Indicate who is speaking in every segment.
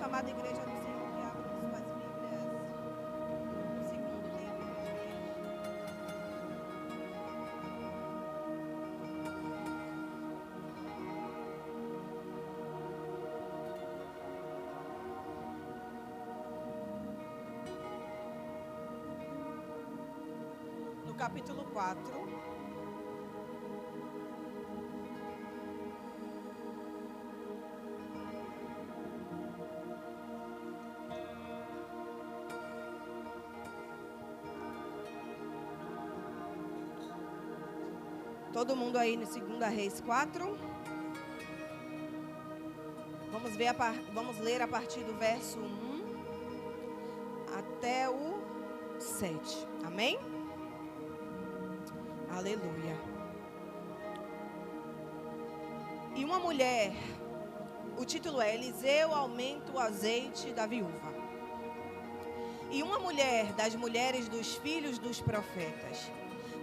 Speaker 1: amada igreja do Senhor que abra suas Bíblias no segundo livro de Reis. No capítulo 4. Todo mundo aí no 2 Reis 4. Vamos ler a partir do verso 1 até o 7. Amém? Aleluia. E uma mulher, o título é Eliseu aumenta o azeite da viúva. E uma mulher das mulheres dos filhos dos profetas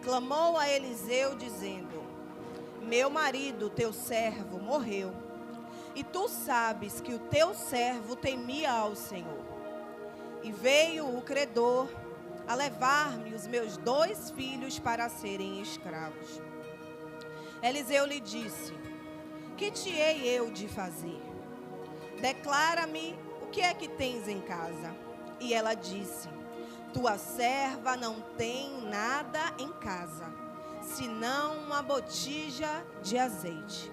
Speaker 1: clamou a Eliseu dizendo: meu marido, teu servo, morreu, e tu sabes que o teu servo temia ao Senhor. E veio o credor a levar-me os meus 2 filhos para serem escravos. Eliseu lhe disse: que te hei eu de fazer? Declara-me o que é que tens em casa. E ela disse: tua serva não tem nada em casa, senão uma botija de azeite.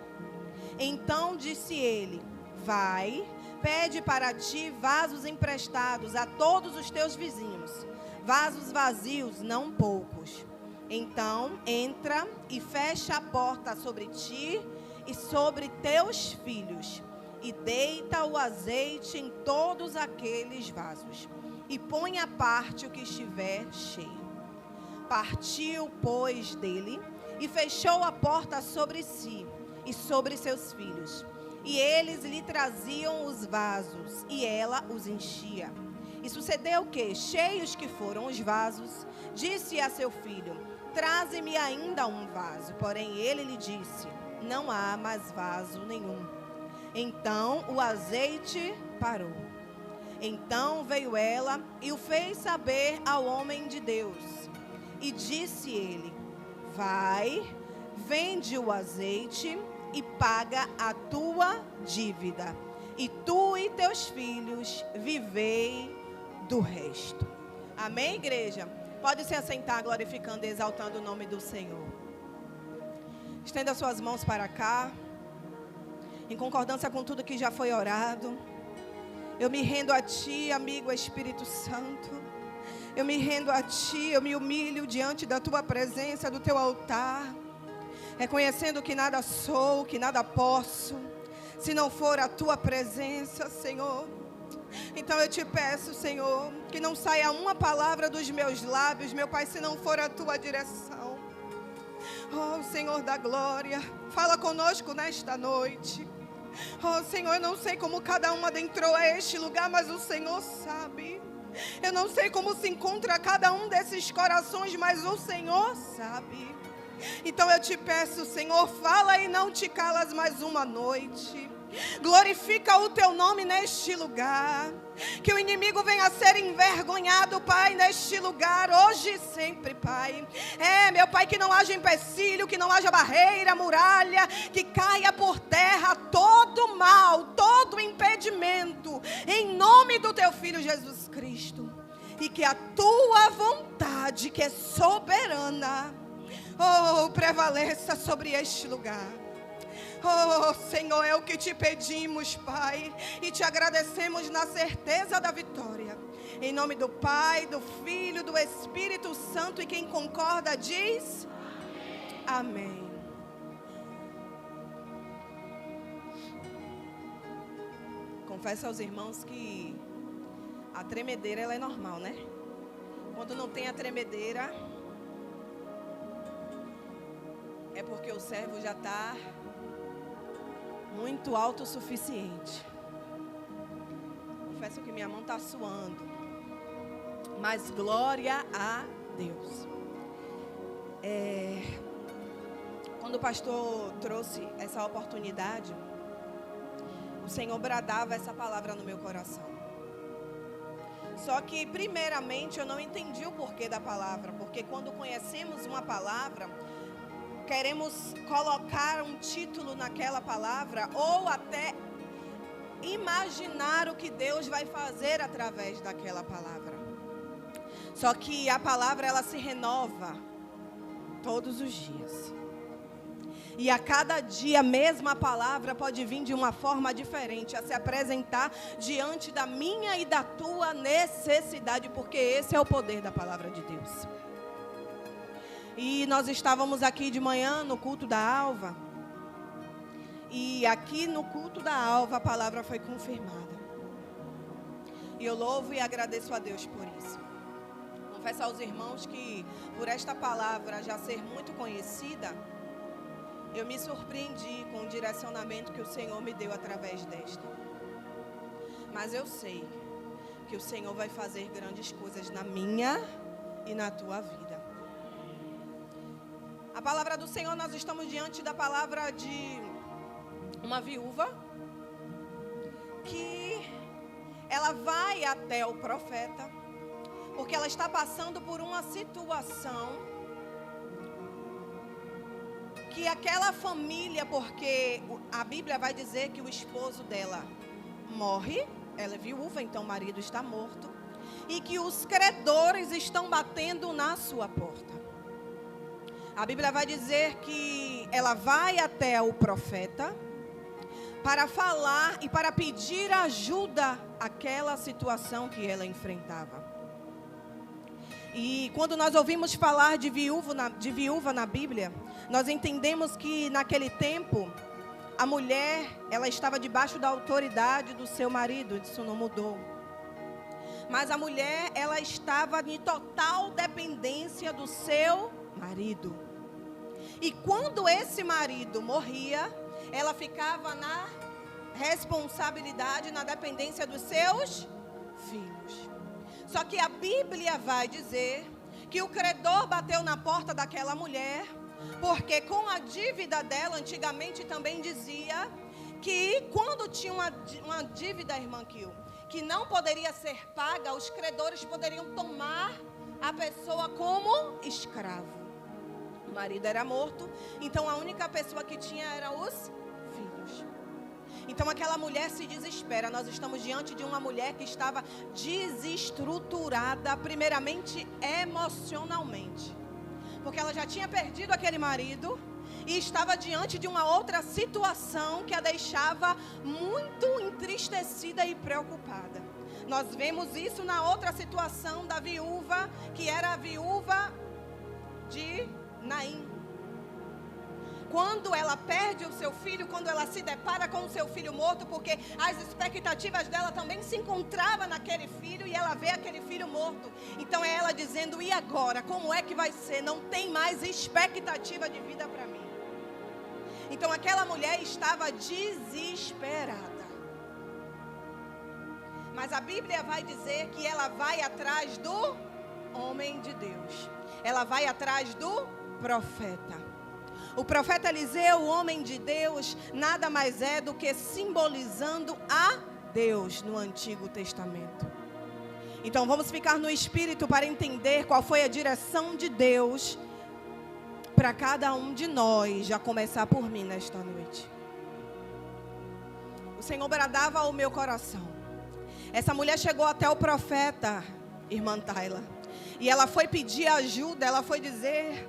Speaker 1: Então disse ele: vai, pede para ti vasos emprestados a todos os teus vizinhos, vasos vazios, não poucos. Então entra e fecha a porta sobre ti e sobre teus filhos, e deita o azeite em todos aqueles vasos, e põe à parte o que estiver cheio. Partiu, pois, dele, e fechou a porta sobre si e sobre seus filhos. E eles lhe traziam os vasos, e ela os enchia. E sucedeu que, cheios que foram os vasos, disse a seu filho: traze-me ainda um vaso. Porém ele lhe disse: não há mais vaso nenhum. Então o azeite parou. Então veio ela e o fez saber ao homem de Deus. E disse ele: vai, vende o azeite e paga a tua dívida, e tu e teus filhos vivei do resto. Amém, igreja? Pode se assentar, glorificando e exaltando o nome do Senhor. Estenda suas mãos para cá, em concordância com tudo que já foi orado. Eu me rendo a ti, amigo Espírito Santo. Eu me rendo a ti, eu me humilho diante da tua presença, do teu altar, reconhecendo que nada sou, que nada posso, se não for a tua presença, Senhor. Então eu te peço, Senhor, que não saia uma palavra dos meus lábios, meu Pai, se não for a tua direção. Oh, Senhor da glória, fala conosco nesta noite. Oh, Senhor, eu não sei como cada um adentrou a este lugar, mas o Senhor sabe. Eu não sei como se encontra cada um desses corações, mas o Senhor sabe. Então eu te peço, Senhor, fala e não te calas mais uma noite. Glorifica o teu nome neste lugar. Que o inimigo venha a ser envergonhado, Pai, neste lugar, hoje e sempre, Pai. Meu Pai, que não haja empecilho, que não haja barreira, muralha, que caia por terra todo mal, todo impedimento, em nome do teu Filho Jesus Cristo. E que a tua vontade, que é soberana, prevaleça sobre este lugar. Oh, Senhor, é o que te pedimos, Pai, e te agradecemos na certeza da vitória. Em nome do Pai, do Filho, do Espírito Santo, e quem concorda diz: amém. Confesso aos irmãos que a tremedeira, ela é normal, né? Quando não tem a tremedeira, é porque o servo já está muito autossuficiente. Confesso que minha mão está suando, mas glória a Deus. Quando o pastor trouxe essa oportunidade, o o Senhor bradava essa palavra no meu coração. Só que, primeiramente, eu não entendi o porquê da palavra. Porque quando conhecemos uma palavra, queremos colocar um título naquela palavra ou até imaginar o que Deus vai fazer através daquela palavra. Só que a palavra, ela se renova todos os dias. E a cada dia, a mesma palavra pode vir de uma forma diferente, a se apresentar diante da minha e da tua necessidade, porque esse é o poder da palavra de Deus. E nós estávamos aqui de manhã no culto da Alva, e aqui no culto da Alva a palavra foi confirmada. E eu louvo e agradeço a Deus por isso. Confesso aos irmãos que, por esta palavra já ser muito conhecida, eu me surpreendi com o direcionamento que o Senhor me deu através desta. Mas eu sei que o Senhor vai fazer grandes coisas na minha e na tua vida. A palavra do Senhor, nós estamos diante da palavra de uma viúva que ela vai até o profeta, porque ela está passando por uma situação que aquela família, porque a Bíblia vai dizer que o esposo dela morre, ela é viúva, então o marido está morto, e que os credores estão batendo na sua porta. A Bíblia vai dizer que ela vai até o profeta para falar e para pedir ajuda àquela situação que ela enfrentava. E quando nós ouvimos falar de viúva na Bíblia, nós entendemos que naquele tempo, a mulher, ela estava debaixo da autoridade do seu marido, isso não mudou. Mas a mulher, ela estava em total dependência do seu marido. E quando esse marido morria, ela ficava na responsabilidade, na dependência dos seus filhos. Só que a Bíblia vai dizer que o credor bateu na porta daquela mulher, porque com a dívida dela, antigamente também dizia que quando tinha uma dívida, irmã Kio, que não poderia ser paga, os credores poderiam tomar a pessoa como escravo. O marido era morto, então a única pessoa que tinha eram os filhos. Então aquela mulher se desespera. Nós estamos diante de uma mulher que estava desestruturada, primeiramente emocionalmente, porque ela já tinha perdido aquele marido e estava diante de uma outra situação que a deixava muito entristecida e preocupada. Nós vemos isso na outra situação da viúva, que era a viúva de Naim. Quando ela perde o seu filho, quando ela se depara com o seu filho morto, porque as expectativas dela também se encontravam naquele filho e ela vê aquele filho morto. Então é ela dizendo, e agora? Como é que vai ser? Não tem mais expectativa de vida para mim. Então aquela mulher estava desesperada. Mas a Bíblia vai dizer que ela vai atrás do homem de Deus. Ela vai atrás do profeta. O profeta Eliseu, o homem de Deus, nada mais é do que simbolizando a Deus no Antigo Testamento. Então vamos ficar no Espírito para entender qual foi a direção de Deus para cada um de nós, a começar por mim nesta noite. O Senhor bradava ao meu coração. Essa mulher chegou até o profeta, irmã Tayla, e ela foi pedir ajuda, ela foi dizer...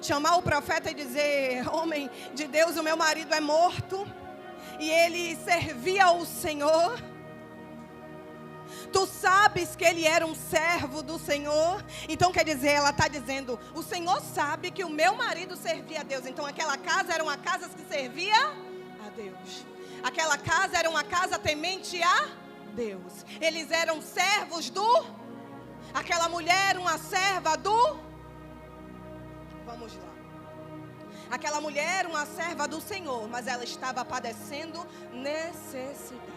Speaker 1: chamar o profeta e dizer, homem de Deus, o meu marido é morto e ele servia ao Senhor. Tu sabes que ele era um servo do Senhor. Então quer dizer, ela está dizendo, o Senhor sabe que o meu marido servia a Deus. Então aquela casa era uma casa que servia a Deus. Aquela casa era uma casa temente a Deus. Eles eram servos do... Aquela mulher era uma serva do... Vamos lá. Aquela mulher era uma serva do Senhor, mas ela estava padecendo necessidades.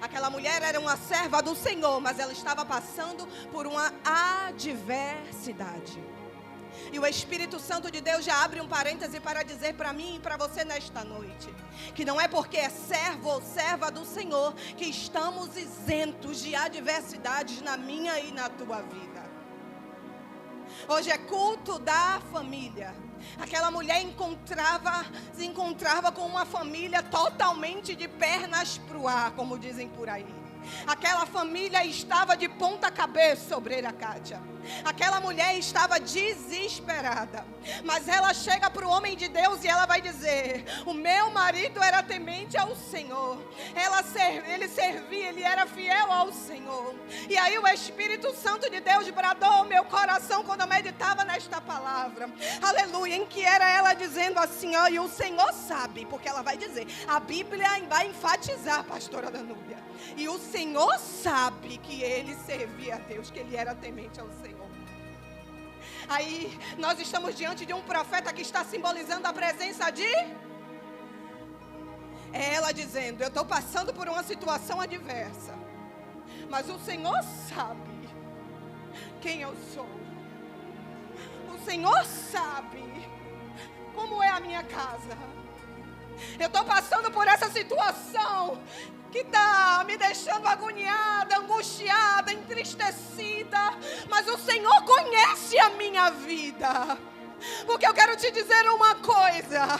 Speaker 1: Aquela mulher era uma serva do Senhor, mas ela estava passando por uma adversidade. E o Espírito Santo de Deus já abre um parêntese para dizer para mim e para você nesta noite, que não é porque é servo ou serva do Senhor que estamos isentos de adversidades na minha e na tua vida. Hoje é culto da família. Aquela mulher se encontrava com uma família totalmente de pernas para o ar, como dizem por aí. Aquela família estava de ponta cabeça, obreira Kátia. Aquela mulher estava desesperada. Mas ela chega para o homem de Deus e ela vai dizer: o meu marido era temente ao Senhor. Ele servia, ele era fiel ao Senhor. E aí o Espírito Santo de Deus bradou ao meu coração quando eu meditava nesta palavra. Aleluia, em que era ela dizendo assim, ó, e o Senhor sabe, porque ela vai dizer, a Bíblia vai enfatizar, pastora Danúbia. E o Senhor sabe que ele servia a Deus, que ele era temente ao Senhor. Aí nós estamos diante de um profeta que está simbolizando a presença de... É ela dizendo, eu estou passando por uma situação adversa, mas o Senhor sabe quem eu sou. O Senhor sabe como é a minha casa. Eu estou passando por essa situação que está me deixando agoniada, angustiada, entristecida. Mas o Senhor conhece a minha vida. Porque eu quero te dizer uma coisa.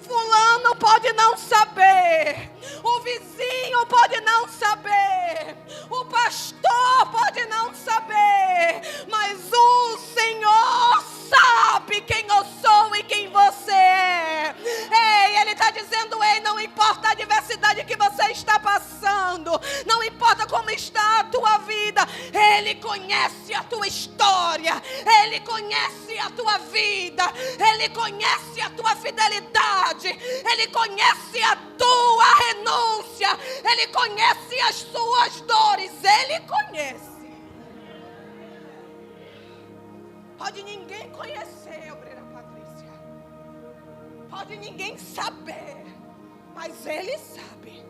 Speaker 1: Fulano pode não saber. O vizinho pode não saber. O pastor pode não saber. Mas o Senhor sabe quem eu sou e quem você é. Ei, Ele está dizendo, ei, não importa a adversidade que você está passando, não importa como está a tua vida, Ele conhece a tua história, Ele conhece a tua vida, Ele conhece a tua fidelidade, Ele conhece a tua renúncia, Ele conhece as suas dores, Ele conhece. Pode ninguém conhecer, obreira Patrícia. Pode ninguém saber. Mas Ele sabe.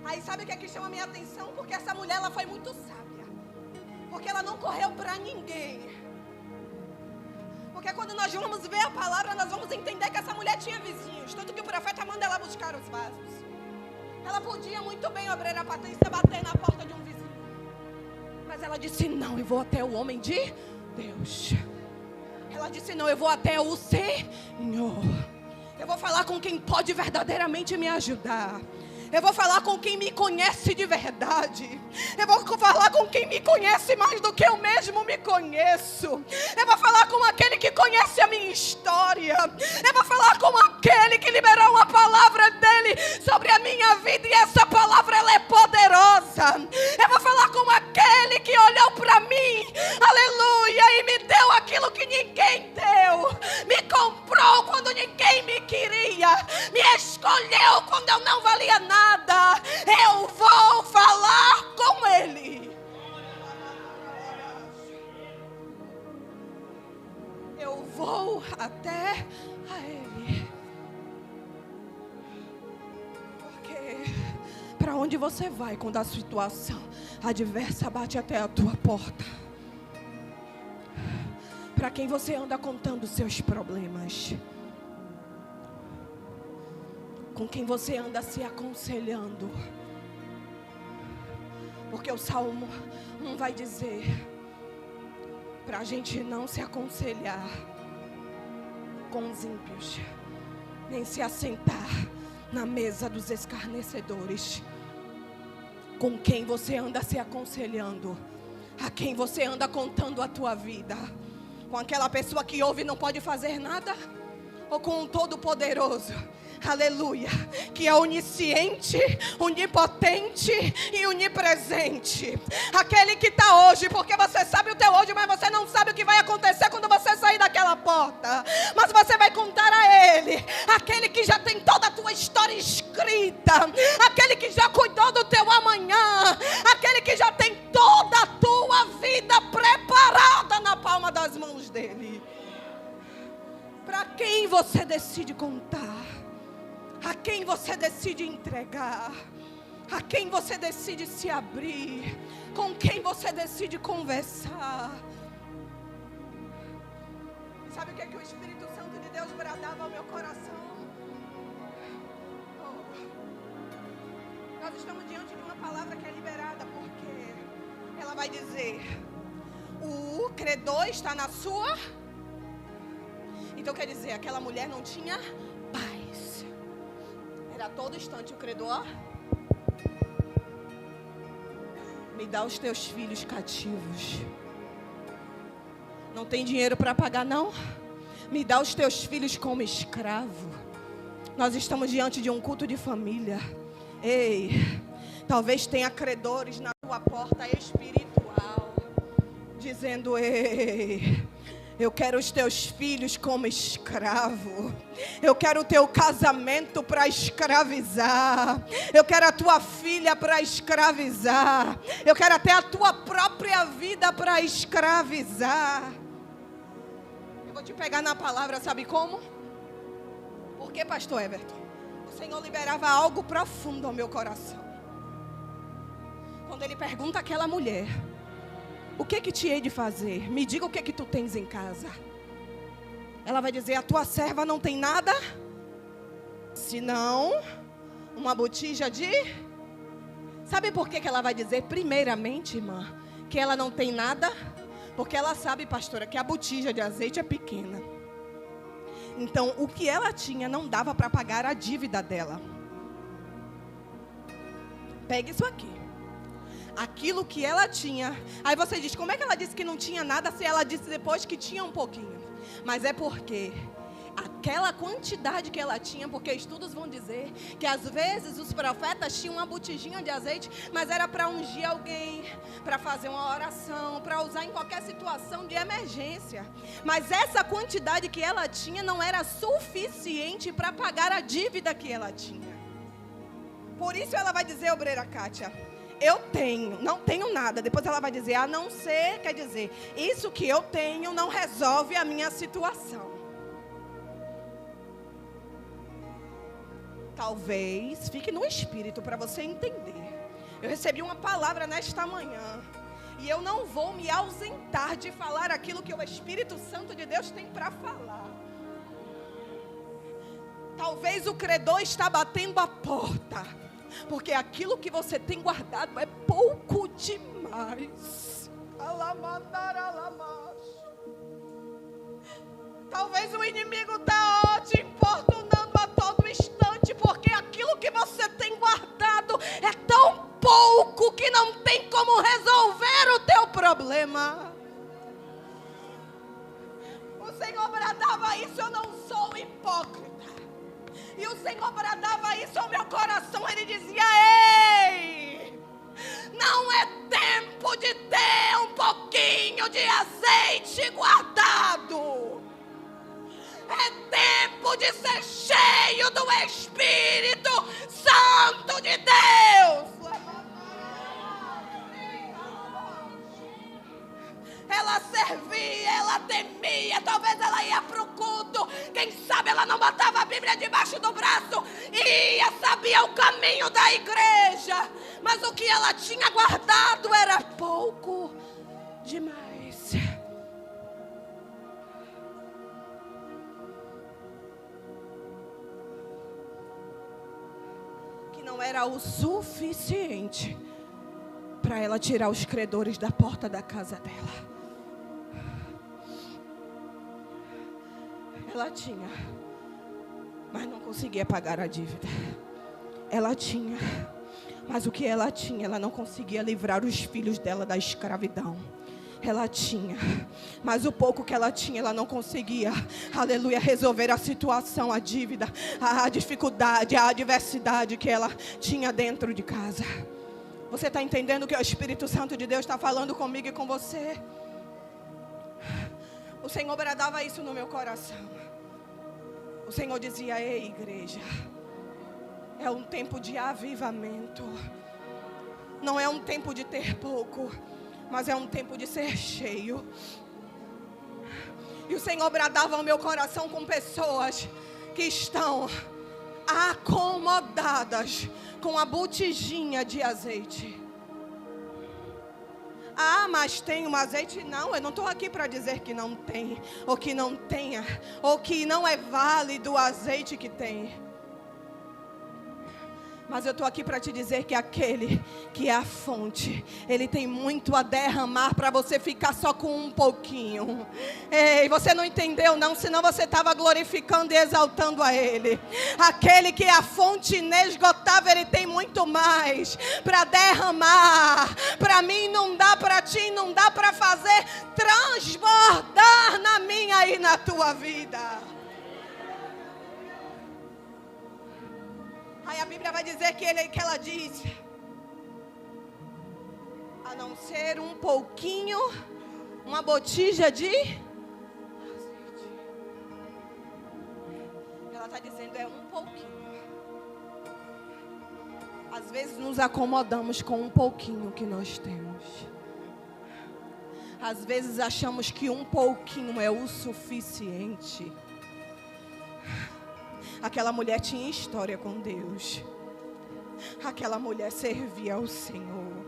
Speaker 1: Aí sabe o que é que chama a minha atenção? Porque essa mulher, ela foi muito sábia. Porque ela não correu para ninguém. Porque quando nós vamos ver a palavra, nós vamos entender que essa mulher tinha vizinhos. Tanto que o profeta manda ela buscar os vasos. Ela podia muito bem, obreira Patrícia, bater na porta de um vizinho. Mas ela disse, não, eu vou até o homem de Deus. Ela disse, não, eu vou até o Senhor. Eu vou falar com quem pode verdadeiramente me ajudar. Eu vou falar com quem me conhece de verdade. Eu vou falar com quem me conhece mais do que eu mesmo me conheço. Eu vou falar com aquele que conhece a minha história. Eu vou falar com aquele que liberou uma palavra dele sobre a minha vida. E essa palavra, ela é poderosa. Eu vou falar com aquele que olhou para mim, aleluia, e me deu aquilo que ninguém deu. Me comprou quando ninguém me queria. Me escolheu quando eu não valia nada. Eu vou falar com Ele. Eu vou até a Ele. Porque para onde você vai quando a situação adversa bate até a tua porta? Para quem você anda contando seus problemas? Com quem você anda se aconselhando? Porque o Salmo 1 vai dizer para a gente não se aconselhar com os ímpios, nem se assentar na mesa dos escarnecedores. Com quem você anda se aconselhando? A quem você anda contando a tua vida? Com aquela pessoa que ouve e não pode fazer nada? Ou com um Todo-Poderoso? Aleluia, que é onisciente, onipotente e onipresente. Aquele que está hoje, porque você sabe o teu hoje, mas você não sabe o que vai acontecer quando você sair daquela porta. Mas você vai contar a Ele, aquele que já tem toda a tua história escrita, aquele que já cuidou do teu amanhã, aquele que já tem toda a tua vida preparada na palma das mãos dEle. Para quem você decide contar? A quem você decide entregar? A quem você decide se abrir? Com quem você decide conversar? Sabe o que é que o Espírito Santo de Deus bradava ao meu coração? Nós estamos diante de uma palavra que é liberada, porque ela vai dizer: o credor está na sua. Então quer dizer, aquela mulher não tinha paz. Era a todo instante o credor: me dá os teus filhos cativos. Não tem dinheiro para pagar, não? Me dá os teus filhos como escravo. Nós estamos diante de um culto de família. Ei, talvez tenha credores na tua porta espiritual, dizendo: ei, eu quero os teus filhos como escravo. Eu quero o teu casamento para escravizar. Eu quero a tua filha para escravizar. Eu quero até a tua própria vida para escravizar. Eu vou te pegar na palavra, sabe como? Por que, pastor Everton? O Senhor liberava algo profundo ao meu coração. Quando Ele pergunta àquela mulher: o que te hei de fazer? Me diga o que tu tens em casa. Ela vai dizer: a tua serva não tem nada, senão uma botija de... Sabe por que ela vai dizer? Primeiramente, irmã, que ela não tem nada, porque ela sabe, pastora, que a botija de azeite é pequena. Então, o que ela tinha não dava para pagar a dívida dela. Pegue isso aqui. Aquilo que ela tinha. Aí você diz: como é que ela disse que não tinha nada, se ela disse depois que tinha um pouquinho? Mas é porque aquela quantidade que ela tinha, porque estudos vão dizer que às vezes os profetas tinham uma botijinha de azeite, mas era para ungir alguém, para fazer uma oração, para usar em qualquer situação de emergência. Mas essa quantidade que ela tinha não era suficiente para pagar a dívida que ela tinha. Por isso ela vai dizer, obreira Kátia: eu tenho, não tenho nada. Depois ela vai dizer: a não ser, quer dizer, isso que eu tenho não resolve a minha situação. Talvez fique no espírito para você entender. Eu recebi uma palavra nesta manhã, e eu não vou me ausentar de falar aquilo que o Espírito Santo de Deus tem para falar. Talvez o credor está batendo a porta, porque aquilo que você tem guardado é pouco demais. Talvez o inimigo está te importunando a todo instante, porque aquilo que você tem guardado é tão pouco que não tem como resolver o teu problema. O Senhor bradava isso: eu não sou hipócrita. E o Senhor bradava isso ao meu coração. Ele dizia: ei, não é tempo de ter um pouquinho de azeite guardado. É tempo de ser cheio do Espírito Santo de Deus. Ela servia, ela temia. Talvez ela ia para o culto, quem sabe ela não botava a Bíblia debaixo do braço, ia, sabia o caminho da igreja, mas o que ela tinha guardado era pouco demais. Que não era o suficiente para ela tirar os credores da porta da casa dela. Ela tinha, mas não conseguia pagar a dívida. Ela tinha, mas o que ela tinha, ela não conseguia livrar os filhos dela da escravidão. Ela tinha, mas o pouco que ela tinha, ela não conseguia, aleluia, resolver a situação, a dívida, a dificuldade, a adversidade que ela tinha dentro de casa. Você está entendendo o que o Espírito Santo de Deus está falando comigo e com você? O Senhor bradava isso no meu coração. O Senhor dizia: ei, igreja, é um tempo de avivamento. Não é um tempo de ter pouco, mas é um tempo de ser cheio. E o Senhor bradava ao meu coração com pessoas que estão acomodadas com a botijinha de azeite. Ah, mas tem um azeite? Não, eu não estou aqui para dizer que não tem, ou que não tenha, ou que não é válido o azeite que tem. Mas eu estou aqui para te dizer que aquele que é a fonte, ele tem muito a derramar para você ficar só com um pouquinho. Ei, você não entendeu não, senão você estava glorificando e exaltando a ele. Aquele que é a fonte inesgotável, ele tem muito mais para derramar. Para mim não dá, para ti não dá para fazer transbordar na minha e na tua vida. Aí a Bíblia vai dizer que ela diz: a não ser um pouquinho, uma botija de azeite. Ela está dizendo, é um pouquinho. Às vezes nos acomodamos com um pouquinho que nós temos. Às vezes achamos que um pouquinho é o suficiente. Aquela mulher tinha história com Deus. Aquela mulher servia ao Senhor.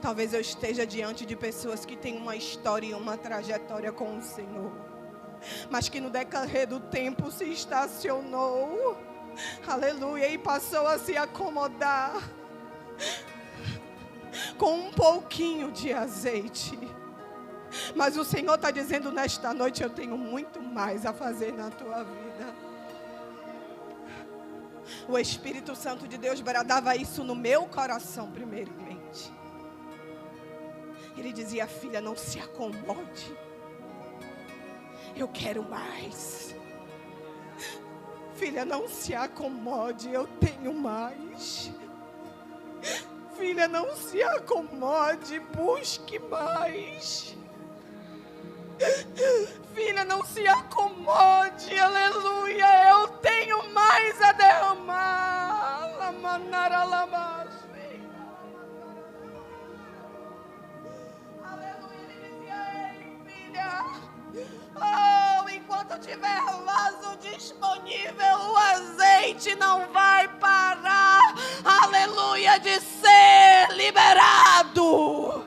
Speaker 1: Talvez eu esteja diante de pessoas que têm uma história e uma trajetória com o Senhor, mas que no decorrer do tempo se estacionou. Aleluia. E passou a se acomodar com um pouquinho de azeite. Mas o Senhor está dizendo nesta noite: eu tenho muito mais a fazer na tua vida. O Espírito Santo de Deus bradava isso no meu coração primeiramente. Ele dizia: filha, não se acomode. Eu quero mais. Filha, não se acomode, eu tenho mais. Filha, não se acomode, busque mais. Filha, não se acomode, aleluia, eu tenho mais a derramar. Aleluia, ele dizia: ei, filha, oh, enquanto tiver vaso disponível, o azeite não vai parar, aleluia, de ser liberado.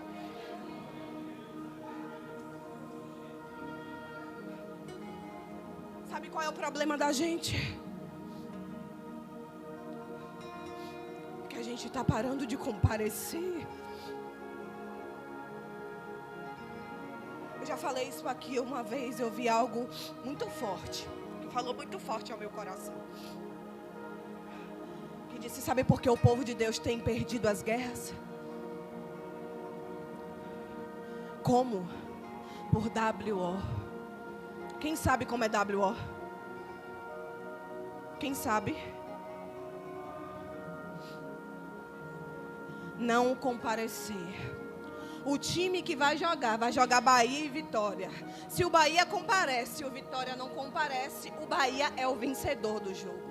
Speaker 1: Sabe qual é o problema da gente? Que a gente está parando de comparecer. Eu já falei isso aqui uma vez, eu vi algo muito forte, que falou muito forte ao meu coração. Que disse: sabe por que o povo de Deus tem perdido as guerras? Como? Por WO. Quem sabe como é WO? Quem sabe? Não comparecer. O time que vai jogar Bahia e Vitória. Se o Bahia comparece e o Vitória não comparece, o Bahia é o vencedor do jogo.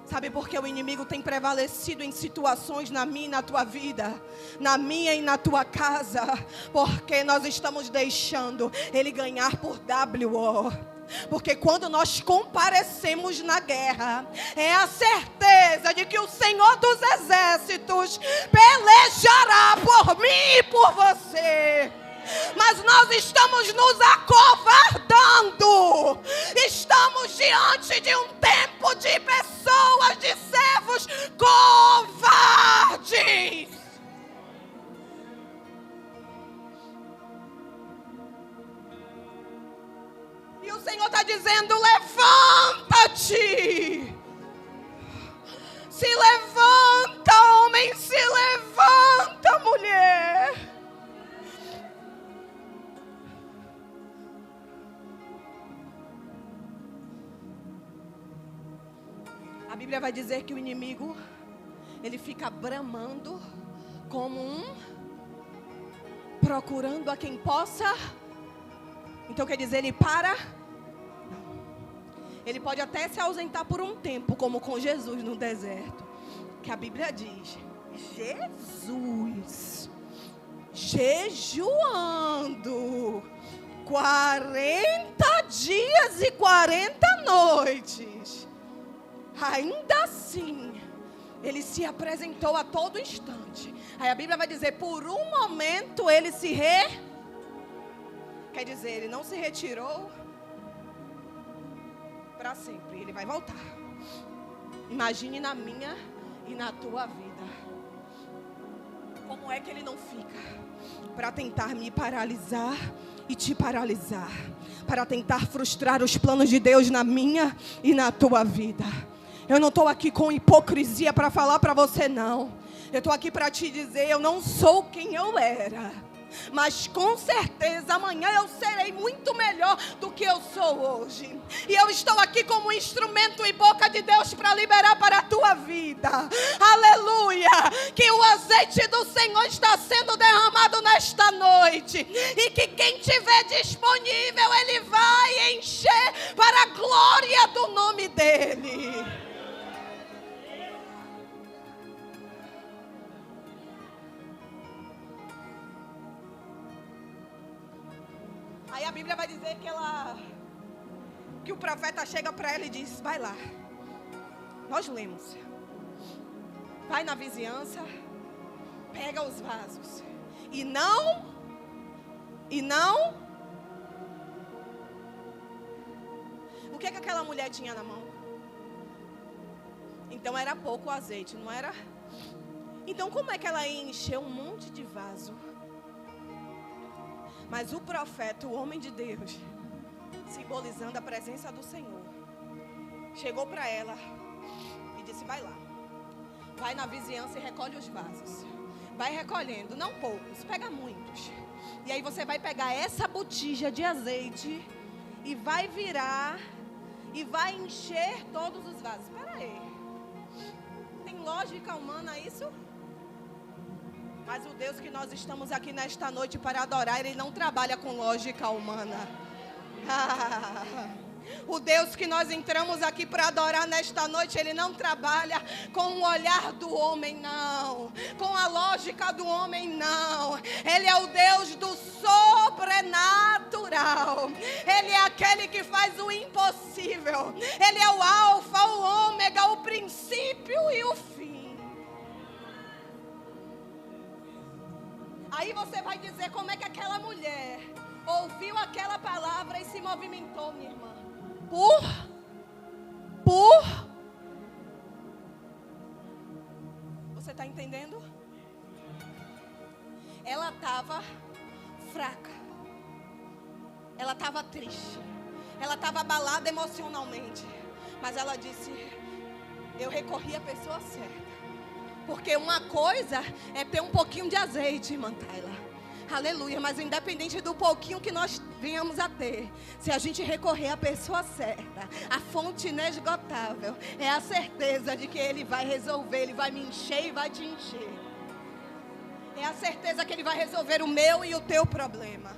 Speaker 1: Sabe por que o inimigo tem prevalecido em situações na minha e na tua vida, na minha e na tua casa? Porque nós estamos deixando ele ganhar por WO. Porque quando nós comparecemos na guerra, é a certeza de que o Senhor dos Exércitos pelejará por mim e por você. Mas nós estamos nos acovardando. Estamos diante de um tempo de pessoas, de servos covardes. E o Senhor está dizendo: levanta-te. Se levanta, homem, se levanta, mulher. A Bíblia vai dizer que o inimigo, ele fica bramando como procurando a quem possa. Então quer dizer, ele para. Ele pode até se ausentar por um tempo, como com Jesus no deserto. Que a Bíblia diz: Jesus jejuando 40 dias e 40 noites. Ainda assim, Ele se apresentou a todo instante. Aí a Bíblia vai dizer, por um momento ele quer dizer, ele não se retirou para sempre. Ele vai voltar. Imagine na minha e na tua vida. Como é que ele não fica? Para tentar me paralisar e te paralisar. Para tentar frustrar os planos de Deus na minha e na tua vida. Eu não estou aqui com hipocrisia para falar para você, não. Eu estou aqui para te dizer, eu não sou quem eu era. Mas com certeza amanhã eu serei muito melhor do que eu sou hoje. E eu estou aqui como instrumento e boca de Deus para liberar para a tua vida. Aleluia! Que o azeite do Senhor está sendo derramado nesta noite. E que quem tiver disponível, Ele vai encher para a glória do nome dEle. Aí a Bíblia vai dizer que o profeta chega para ela e diz, vai lá. Nós lemos. Vai na vizinhança, pega os vasos. E não. O que aquela mulher tinha na mão? Então era pouco azeite, não era? Então como é que ela ia encher um monte de vaso? Mas o profeta, o homem de Deus, simbolizando a presença do Senhor, chegou para ela e disse, vai lá. Vai na vizinhança e recolhe os vasos. Vai recolhendo, não poucos, pega muitos. E aí você vai pegar essa botija de azeite e vai virar e vai encher todos os vasos. Espera aí. Tem lógica humana isso? Mas o Deus que nós estamos aqui nesta noite para adorar, Ele não trabalha com lógica humana. O Deus que nós entramos aqui para adorar nesta noite, Ele não trabalha com o olhar do homem, não. Com a lógica do homem, não. Ele é o Deus do sobrenatural. Ele é aquele que faz o impossível. Ele é o alfa, o ômega, o princípio e o fim. Aí você vai dizer como é que aquela mulher ouviu aquela palavra e se movimentou, minha irmã. Você está entendendo? Ela estava fraca. Ela estava triste. Ela estava abalada emocionalmente. Mas ela disse, eu recorri à pessoa certa. Porque uma coisa é ter um pouquinho de azeite, irmã Tayla. Aleluia, mas independente do pouquinho que nós venhamos a ter, se a gente recorrer à pessoa certa, a fonte inesgotável, é a certeza de que Ele vai resolver, Ele vai me encher e vai te encher. É a certeza que Ele vai resolver o meu e o teu problema.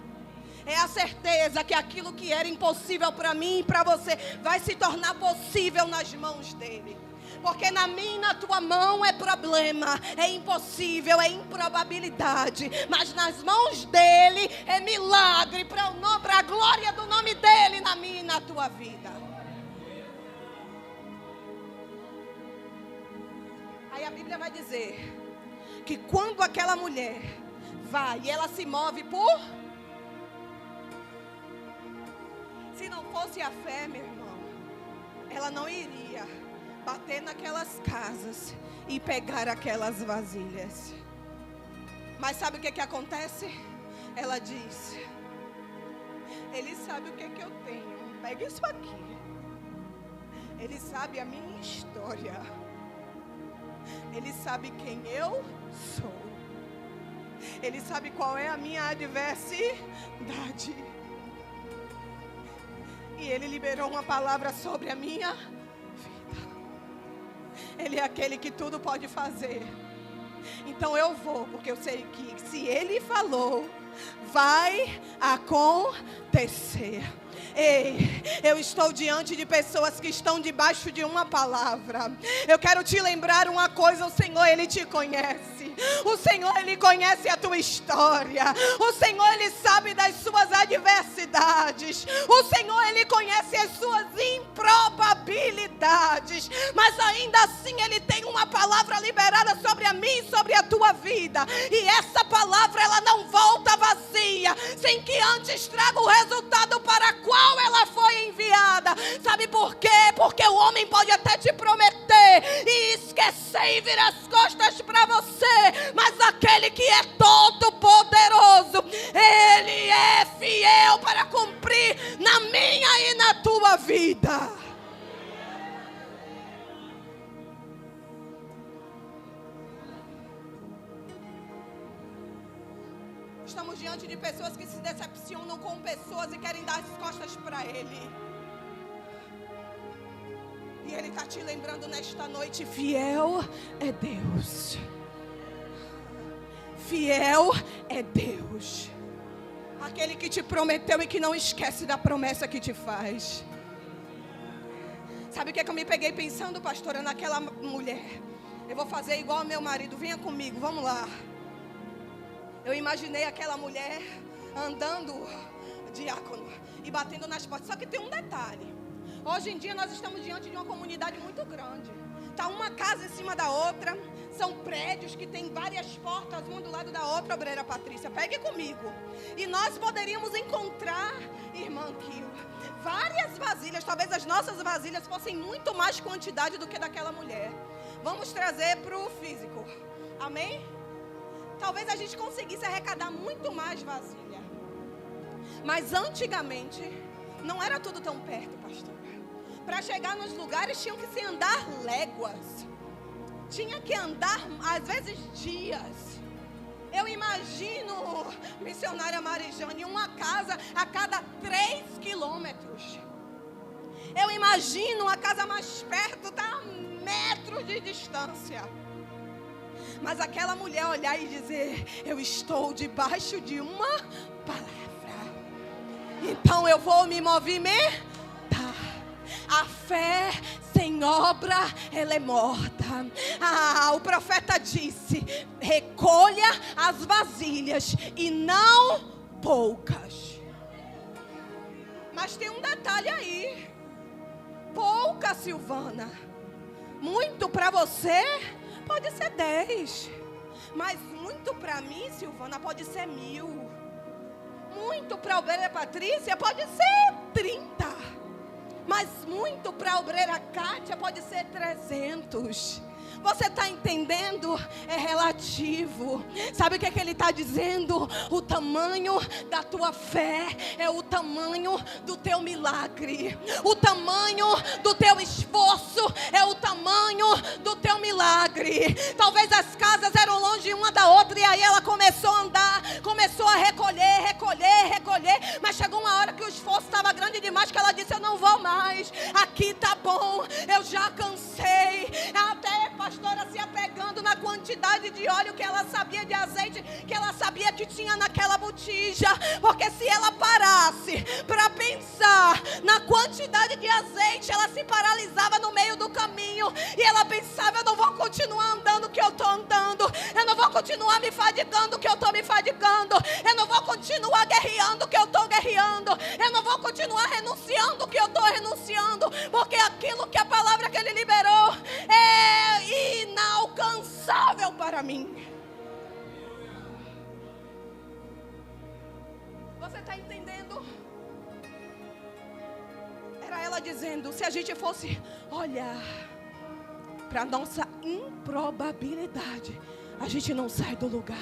Speaker 1: É a certeza que aquilo que era impossível para mim e para você vai se tornar possível nas mãos dEle. Porque na minha e na tua mão é problema, é impossível, é improbabilidade. Mas nas mãos dEle é milagre para a glória do nome dEle na minha e na tua vida. Aí a Bíblia vai dizer que quando aquela mulher vai e ela se move por... Se não fosse a fé, meu irmão, ela não iria bater naquelas casas e pegar aquelas vasilhas. Mas sabe o que acontece? Ela diz, Ele sabe o que eu tenho. Pega isso aqui. Ele sabe a minha história. Ele sabe quem eu sou. Ele sabe qual é a minha adversidade. E Ele liberou uma palavra sobre a minha vida. Ele é aquele que tudo pode fazer. Então eu vou, porque eu sei que se Ele falou, vai acontecer. Ei, eu estou diante de pessoas que estão debaixo de uma palavra. Eu quero te lembrar uma coisa, o Senhor, Ele te conhece. O Senhor, Ele conhece a tua história. O Senhor, Ele sabe das suas adversidades. O Senhor, Ele conhece as suas improbabilidades. dificuldades, mas ainda assim Ele tem uma palavra liberada sobre a mim e sobre a tua vida. E essa palavra, ela não volta vazia, sem que antes traga o resultado para qual ela foi enviada. Sabe por quê? Porque o homem pode até te prometer e esquecer e virar as costas para você, mas aquele que é todo poderoso, Ele é fiel para cumprir na minha e na tua vida. Estamos diante de pessoas que se decepcionam com pessoas e querem dar as costas para Ele. E Ele está te lembrando nesta noite: fiel é Deus. Fiel é Deus. Aquele que te prometeu e que não esquece da promessa que te faz. Sabe o que é que eu me peguei pensando, pastora, naquela mulher? Eu vou fazer igual ao meu marido, venha comigo, vamos lá. Eu imaginei aquela mulher andando, diácono, e batendo nas portas. Só que tem um detalhe. Hoje em dia nós estamos diante de uma comunidade muito grande. Está uma casa em cima da outra. São prédios que tem várias portas, uma do lado da outra, obreira Patrícia. Pegue comigo. E nós poderíamos encontrar, irmã Kio, várias vasilhas. Talvez as nossas vasilhas fossem muito mais quantidade do que daquela mulher. Vamos trazer para o físico. Amém? Talvez a gente conseguisse arrecadar muito mais vasilha. Mas antigamente não era tudo tão perto, pastor. Para chegar nos lugares tinham que se andar léguas. Tinha que andar, às vezes, dias. Eu imagino, missionária Marijane, uma casa a cada 3 quilômetros. Eu imagino a casa mais perto, está a metros de distância. Mas aquela mulher olhar e dizer: eu estou debaixo de uma palavra, então eu vou me movimentar. A fé sem obra, ela é morta. O profeta disse: recolha as vasilhas e não poucas. Mas tem um detalhe aí. Pouca, Silvana. Muito para você pode ser 10. Mas muito para mim, Silvana, pode ser 1000. Muito para a obreira Patrícia pode ser 30. Mas muito para a obreira Kátia pode ser 300. Você está entendendo? É relativo. Sabe o que é que ele está dizendo? O tamanho da tua fé é o tamanho do teu milagre. O tamanho do teu esforço é o tamanho do teu milagre. Talvez as casas eram longe uma da outra e aí ela começou a andar, começou a recolher. Mas chegou uma hora que o esforço estava grande demais, que ela disse: eu não vou mais, aqui tá bom, eu já cansei. Até pastora se apegando na quantidade de óleo que ela sabia, de azeite que ela sabia que tinha naquela botija. Porque se ela parasse para pensar na quantidade de azeite, ela se paralisava no meio do caminho. E ela pensava: eu não vou continuar andando o que eu estou andando, eu não vou continuar me fadigando o que eu estou me fadigando, eu não vou continuar guerreando o que eu estou guerreando, eu não vou continuar renunciando o que eu estou renunciando, porque aquilo que a palavra que ele liberou é inalcançável para mim. Você está entendendo? Era ela dizendo: se a gente fosse olhar para a nossa improbabilidade, a gente não sai do lugar.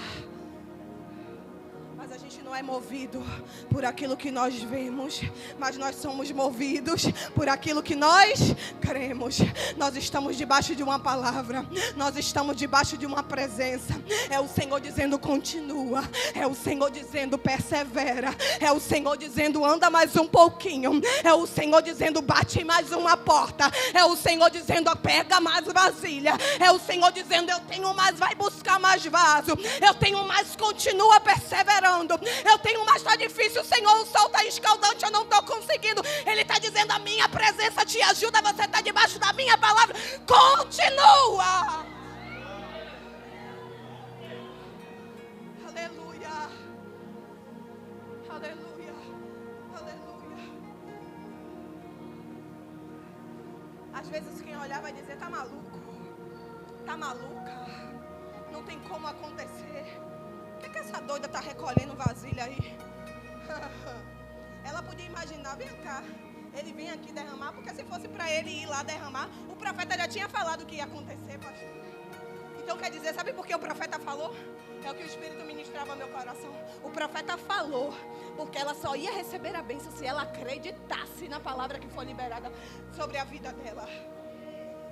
Speaker 1: Mas a gente não é movido por aquilo que nós vemos, mas nós somos movidos por aquilo que nós cremos. Nós estamos debaixo de uma palavra, nós estamos debaixo de uma presença. É o Senhor dizendo: continua. É o Senhor dizendo: persevera. É o Senhor dizendo: anda mais um pouquinho. É o Senhor dizendo: bate mais uma porta. É o Senhor dizendo: pega mais vasilha. É o Senhor dizendo: eu tenho mais, vai buscar mais vaso. Eu tenho mais, continua perseverando. Eu tenho mais, está difícil, Senhor, o sol está escaldante, eu não estou conseguindo. Ele está dizendo: a minha presença te ajuda, você está debaixo da minha palavra, continua. Aleluia, aleluia, aleluia. Às vezes quem olhar vai dizer, tá maluco, tá maluca, não tem como acontecer. O que essa doida tá recolhendo vasilha aí? Ela podia imaginar, vem cá, ele vem aqui derramar, porque se fosse para ele ir lá derramar, o profeta já tinha falado que ia acontecer, pastor. Então quer dizer, sabe por que o profeta falou? É o que o Espírito ministrava ao meu coração. O profeta falou, porque ela só ia receber a bênção se ela acreditasse na palavra que foi liberada sobre a vida dela.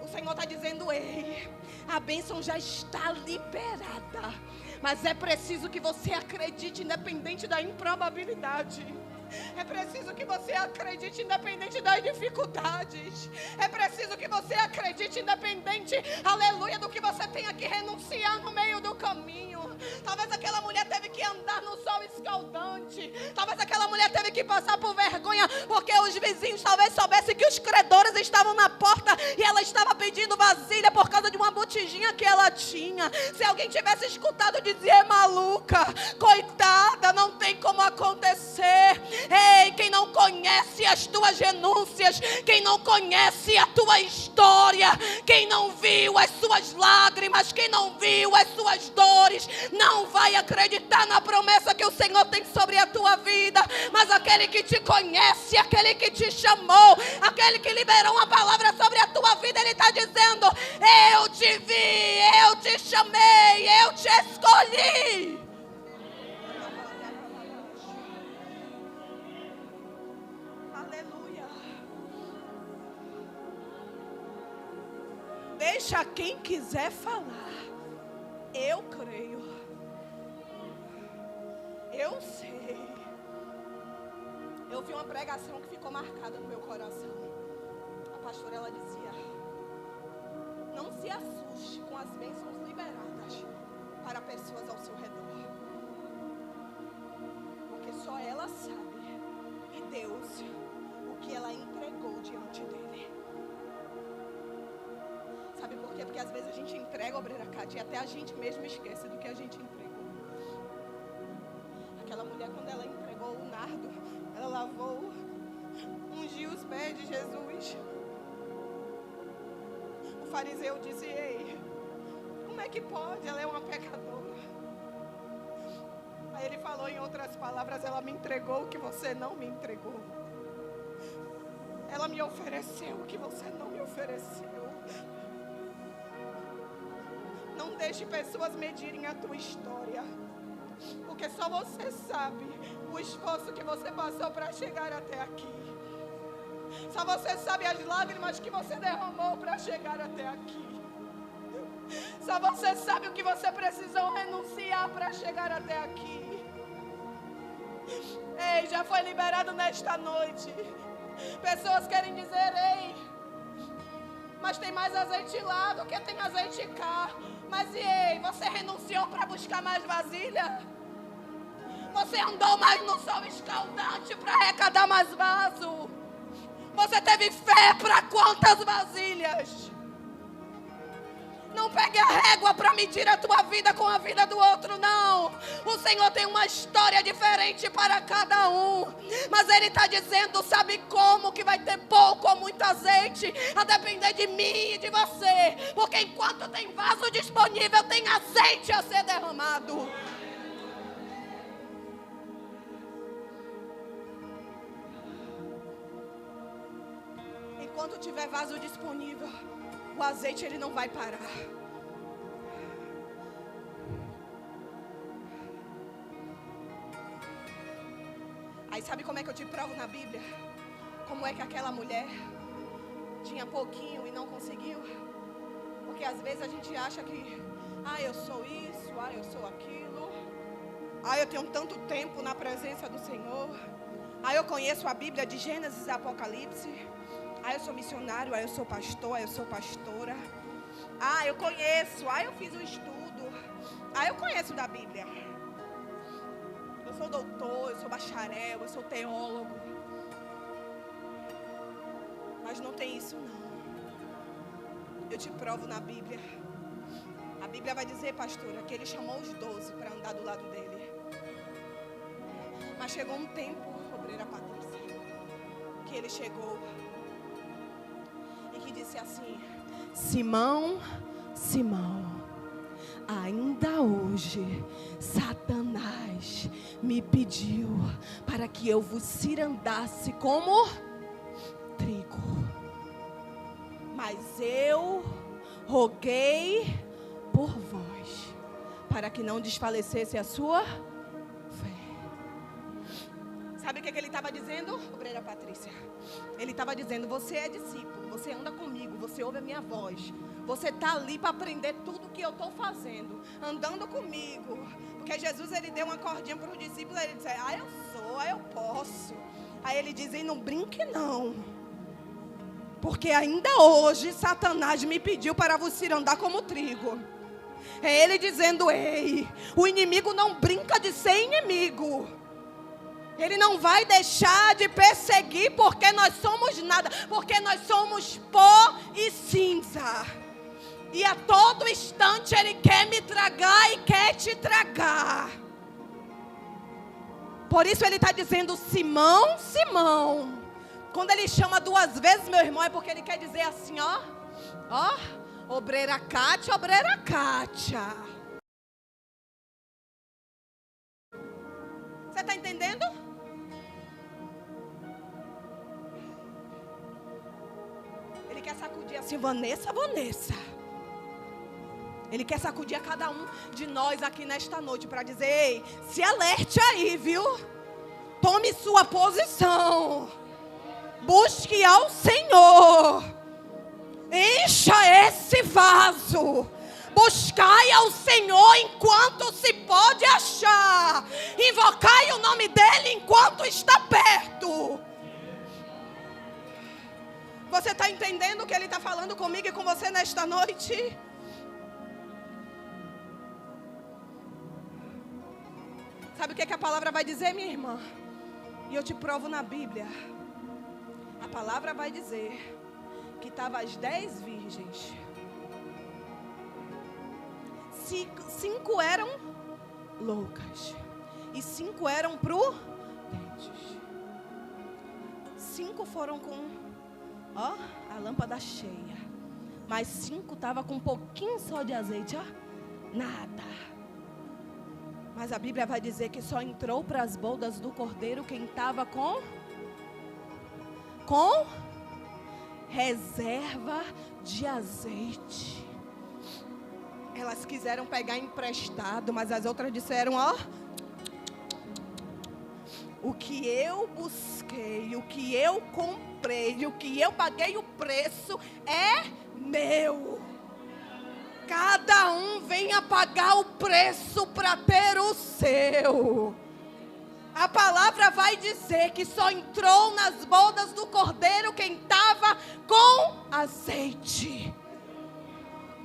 Speaker 1: O Senhor está dizendo, ei, a bênção já está liberada, mas é preciso que você acredite independente da improbabilidade. É preciso que você acredite independente das dificuldades. É preciso que você acredite independente, aleluia, do que você tenha que renunciar no meio do caminho. Talvez aquela mulher teve que andar no sol escaldante. Talvez aquela mulher teve que passar por vergonha, porque os vizinhos talvez soubessem que os credores estavam na porta e ela estava pedindo vasilha por causa de uma botijinha que ela tinha. Se alguém tivesse escutado dizer, maluca, coitada, não tem como acontecer. Ei, quem não conhece as tuas renúncias, quem não conhece a tua história, quem não viu as suas lágrimas, quem não viu as suas dores, não vai acreditar na promessa que o Senhor tem sobre a tua vida. Mas aquele que te conhece, aquele que te chamou, aquele que liberou uma palavra sobre a tua vida, ele está dizendo, eu te vi, eu te chamei, eu te escolhi. Deixa quem quiser falar. Eu creio. Eu sei. Eu vi uma pregação que ficou marcada no meu coração. A pastora, ela dizia, não se assuste com as bênçãos liberadas para pessoas ao seu redor, porque só ela sabe, e Deus, o que ela entregou diante dele. Sabe por quê? Porque às vezes a gente entrega a obreira Cátia e até a gente mesmo esquece do que a gente entregou. Aquela mulher, quando ela entregou o nardo, ela lavou, ungiu os pés de Jesus. O fariseu disse, ei, como é que pode? Ela é uma pecadora. Aí ele falou em outras palavras, ela me entregou o que você não me entregou. Ela me ofereceu o que você não me ofereceu. Não deixe pessoas medirem a tua história, porque só você sabe o esforço que você passou para chegar até aqui. Só você sabe as lágrimas que você derramou para chegar até aqui. Só você sabe o que você precisou renunciar para chegar até aqui. Ei, já foi liberado nesta noite. Pessoas querem dizer, ei, mas tem mais azeite lá do que tem azeite cá. Mas e ei, você renunciou para buscar mais vasilha? Você andou mais no sol escaldante para arrecadar mais vaso? Você teve fé para quantas vasilhas? Não pegue a régua para medir a tua vida com a vida do outro, não. O Senhor tem uma história diferente para cada um. Mas Ele está dizendo, sabe como? Que vai ter pouco ou muito azeite, a depender de mim e de você. Porque enquanto tem vaso disponível, tem azeite a ser derramado. Enquanto tiver vaso disponível, o azeite ele não vai parar. Aí sabe como é que eu te provo na Bíblia? Como é que aquela mulher tinha pouquinho e não conseguiu? Porque às vezes a gente acha que, eu sou isso, eu sou aquilo. Eu tenho tanto tempo na presença do Senhor. Eu conheço a Bíblia de Gênesis e Apocalipse. Eu sou missionário, eu sou pastor, eu sou pastora. Eu conheço, eu fiz um estudo. Eu conheço da Bíblia. Eu sou doutor, eu sou bacharel, eu sou teólogo. Mas não tem isso não. Eu te provo na Bíblia. A Bíblia vai dizer, pastora, que ele chamou os 12 para andar do lado dele. Mas chegou um tempo, obreira Patrícia, que ele chegou e que disse, assim: Simão, Simão, ainda hoje Satanás me pediu para que eu vos cirandasse como trigo, mas eu roguei por vós, para que não desfalecesse a sua fé. Sabe o que ele estava dizendo, obreira Patrícia? Ele estava dizendo: você é discípulo, você anda comigo, você ouve a minha voz, você está ali para aprender tudo que eu estou fazendo, andando comigo. Porque Jesus, ele deu uma cordinha para os discípulos, ele disse: eu sou, eu posso. Aí ele diz: e não brinque não, porque ainda hoje Satanás me pediu para vos cirandar como trigo. É ele dizendo: ei, o inimigo não brinca de ser inimigo. Ele não vai deixar de perseguir, porque nós somos nada, porque nós somos pó e cinza. E a todo instante ele quer me tragar e quer te tragar. Por isso ele está dizendo: Simão, Simão. Quando ele chama 2 vezes, meu irmão, é porque ele quer dizer assim, obreira Kátia, obreira Kátia. Você está entendendo? Ele quer sacudir assim: Vanessa, Vanessa. Ele quer sacudir a cada um de nós aqui nesta noite para dizer: ei, se alerte aí, viu? Tome sua posição. Busque ao Senhor. Encha esse vaso. Buscai ao Senhor enquanto se pode achar. Invocai o nome dele enquanto está perto. Você está entendendo o que ele está falando comigo e com você nesta noite? Sabe o que a palavra vai dizer, minha irmã? E eu te provo na Bíblia. A palavra vai dizer que estavam as 10 virgens. 5 eram loucas e 5 eram prudentes. 5 foram com a lâmpada cheia, mas 5 estavam com um pouquinho só de azeite, nada. Mas a Bíblia vai dizer que só entrou para as bodas do Cordeiro quem estava com reserva de azeite. Elas quiseram pegar emprestado, mas as outras disseram: o que eu busquei, o que eu comprei, o que eu paguei o preço é meu. Cada um venha pagar o preço para ter o seu. A palavra vai dizer que só entrou nas bodas do Cordeiro quem estava com azeite.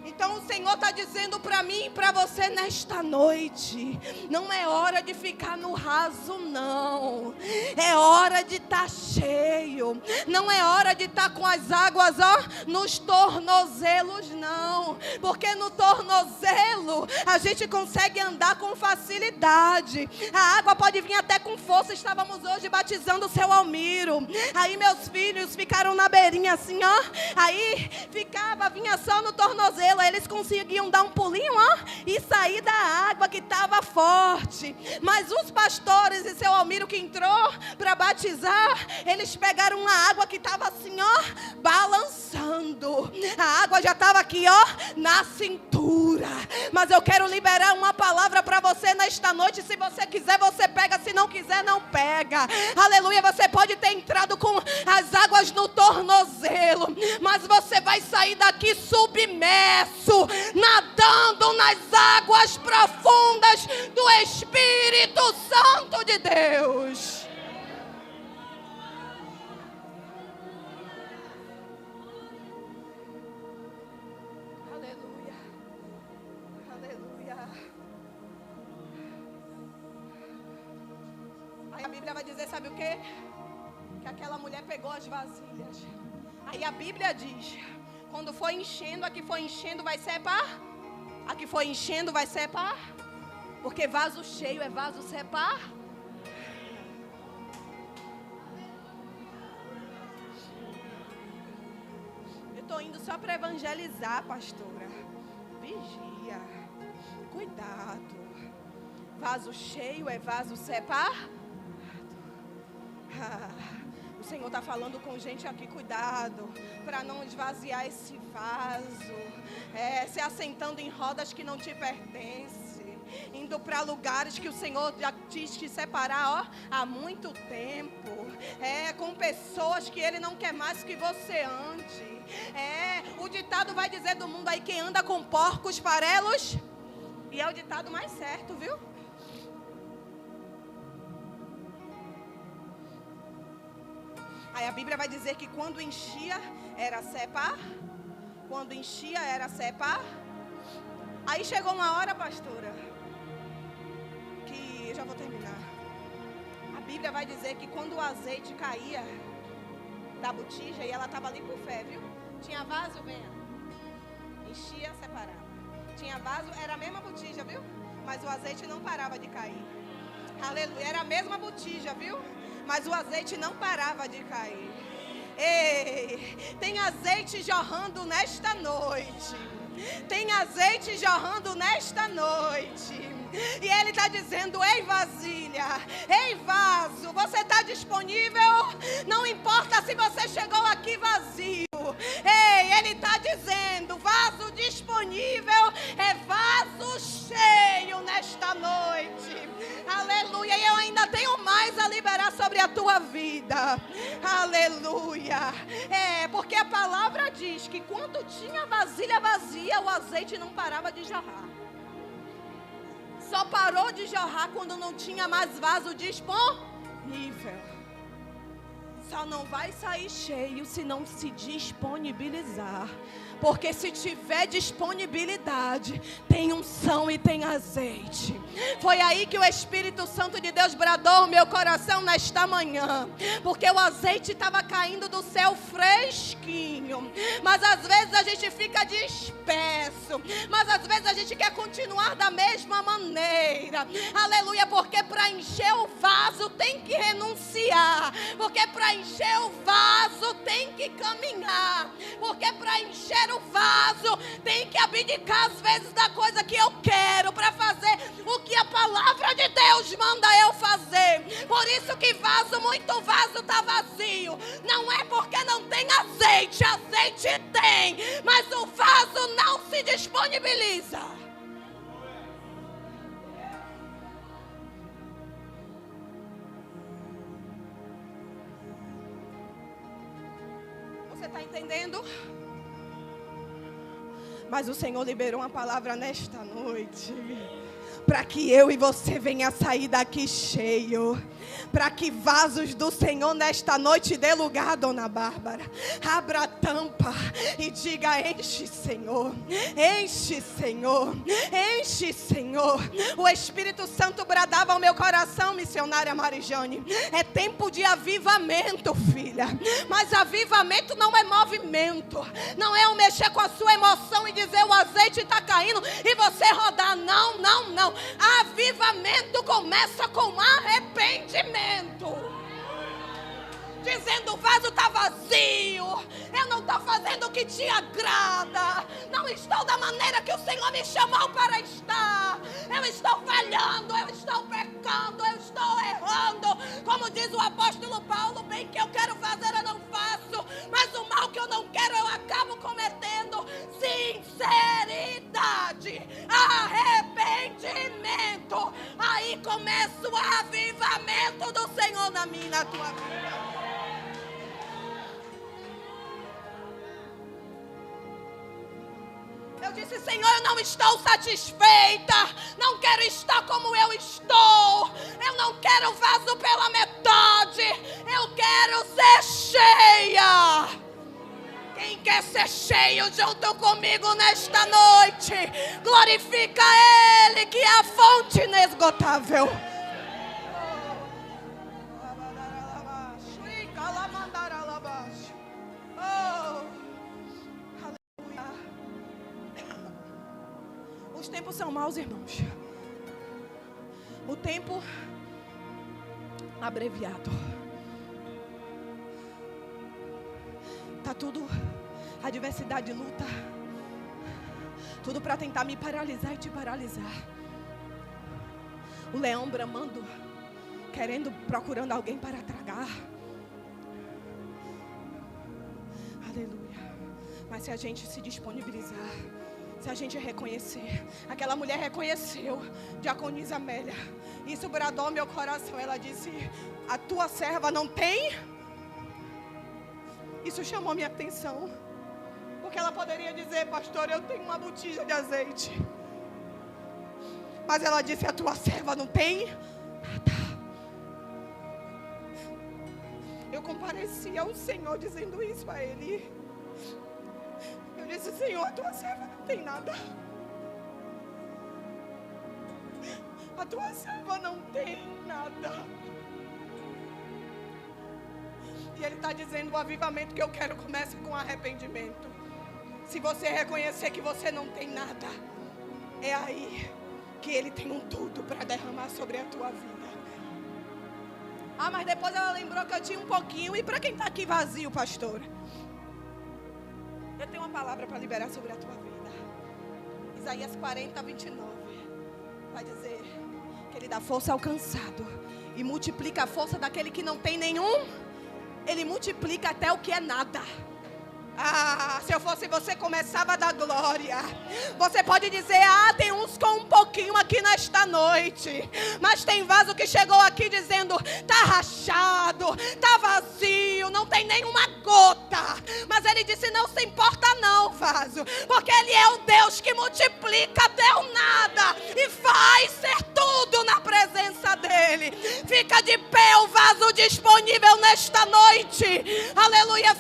Speaker 1: Então o Senhor está dizendo para mim e para você nesta noite: não é hora de ficar no raso, não. É hora de estar cheio. Não é hora de estar com as águas nos tornozelos, não. Porque no tornozelo a gente consegue andar com facilidade. A água pode vir até com força. Estávamos hoje batizando o seu Almiro. Aí meus filhos ficaram na beirinha assim, Aí vinha só no tornozelo. Eles conseguiam dar um pulinho, e sair da água que estava forte. Mas os pastores e seu Almiro que entrou para batizar, eles pegaram uma água que estava assim, balançando. A água já estava aqui, na cintura. Mas eu quero liberar uma palavra para você nesta noite. Se você quiser, você pega. Se não quiser, não pega. Aleluia. Você pode ter entrado com as águas no tornozelo, mas você vai sair daqui submerso, nadando nas águas profundas do Espírito Santo de Deus. Aleluia. Aleluia. Aí a Bíblia vai dizer, sabe o quê? Que aquela mulher pegou as vasilhas. Aí a Bíblia diz: quando for enchendo, a que for enchendo vai separar. A que for enchendo vai separar. Porque vaso cheio é vaso separar. estou indo só para evangelizar, pastora. Vigia. Cuidado. Vaso cheio é vaso separado. O Senhor está falando com gente aqui, cuidado, para não esvaziar esse vaso, se assentando em rodas que não te pertencem, indo para lugares que o Senhor já quis te separar, há muito tempo, com pessoas que Ele não quer mais que você ande. O ditado vai dizer do mundo aí, quem anda com porcos, farelos, e é o ditado mais certo, viu? Aí a Bíblia vai dizer que quando enchia era separ. Quando enchia era separ. Aí chegou uma hora, pastora, que eu já vou terminar. A Bíblia vai dizer que quando o azeite caía da botija, e ela estava ali por fé, viu? Tinha vaso, venha. Enchia, separava. Tinha vaso, era a mesma botija, viu? Mas o azeite não parava de cair. Aleluia, era a mesma botija, viu? Mas o azeite não parava de cair. Ei, tem azeite jorrando nesta noite. Tem azeite jorrando nesta noite. E Ele está dizendo, ei vasilha, ei vaso, você está disponível? Não importa se você chegou aqui vazio. Ei, Ele está dizendo, vaso disponível é vaso cheio nesta noite. Aleluia, e eu ainda tenho mais a liberar sobre a tua vida. Aleluia. Porque a palavra diz que quando tinha vasilha vazia, o azeite não parava de jorrar. Só parou de jorrar quando não tinha mais vaso disponível. Só não vai sair cheio se não se disponibilizar. Porque se tiver disponibilidade, tem unção e tem azeite. Foi aí que o Espírito Santo de Deus bradou no meu coração nesta manhã. Porque o azeite estava caindo do céu fresquinho. Mas às vezes a gente fica disperso. Mas às vezes a gente quer continuar da mesma maneira. Aleluia, porque para encher o vaso tem que renunciar. Porque para encher o vaso tem que caminhar. Porque para encher o vaso tem que abdicar às vezes da coisa que eu quero para fazer o que a palavra de Deus manda eu fazer. Por isso que muito vaso está vazio. Não é porque não tem azeite, azeite tem, mas o vaso não se disponibiliza. Você está entendendo? Mas o Senhor liberou uma palavra nesta noite, para que eu e você venha sair daqui cheio. Para que vasos do Senhor nesta noite dê lugar, dona Bárbara. Abra a tampa e diga, enche, Senhor. Enche, Senhor. Enche, Senhor. O Espírito Santo bradava ao meu coração, missionária Marijane. É tempo de avivamento, filha. Mas avivamento não é movimento. Não é eu mexer com a sua emoção e dizer o azeite está caindo e você rodar. Não, não, não. Avivamento começa com arrependimento. Dizendo, o vaso está vazio. Eu não estou fazendo o que te agrada. Não estou da maneira que o Senhor me chamou para estar. Eu estou falhando, eu estou pecando, eu estou errando. Como diz o apóstolo Paulo, o bem que eu quero fazer eu não faço, mas o mal que eu não quero eu acabo cometendo. Sinceridade, arrependimento. Aí começa o avivamento do Senhor na minha e na tua vida. Eu disse, Senhor, eu não estou satisfeita. Não quero estar como eu estou. Eu não quero vaso pela metade. Eu quero ser cheia. Quem quer ser cheio junto comigo nesta noite? Glorifica Ele, que é a fonte inesgotável. Os tempos são maus, irmãos. O tempo abreviado. Tá tudo A adversidade luta. Tudo para tentar me paralisar e te paralisar. O leão bramando, procurando alguém para tragar. Aleluia. Mas se a gente se disponibilizar, se a gente reconhecer, aquela mulher reconheceu, diaconisa Amélia, isso bradou meu coração. Ela disse: a tua serva não tem? Isso chamou minha atenção, porque ela poderia dizer: pastor, eu tenho uma botija de azeite. Mas ela disse: a tua serva não tem nada. Eu compareci ao Senhor dizendo isso a ele. Eu disse: Senhor, a tua serva não tem nada. A tua serva não tem nada. E Ele está dizendo: o avivamento que eu quero começa com arrependimento. Se você reconhecer que você não tem nada, é aí que Ele tem um tudo para derramar sobre a tua vida. Ah, mas depois ela lembrou que eu tinha um pouquinho. E para quem está aqui vazio, pastor? Eu tenho uma palavra para liberar sobre a tua vida. Isaías 40, 29. Vai dizer que Ele dá força ao cansado e multiplica a força daquele que não tem nenhum. Ele multiplica até o que é nada. Ah, se eu fosse você, começava a dar glória. Você pode dizer: ah, tem uns com um pouquinho aqui nesta noite. Mas tem vaso que chegou aqui dizendo: tá rachado, tá vazio, não tem nenhuma gota. Mas Ele disse: não se importa não, vaso, porque Ele é o Deus que multiplica até o nada e faz ser tudo na presença dEle. Fica de pé o vaso disponível nesta noite. Aleluia.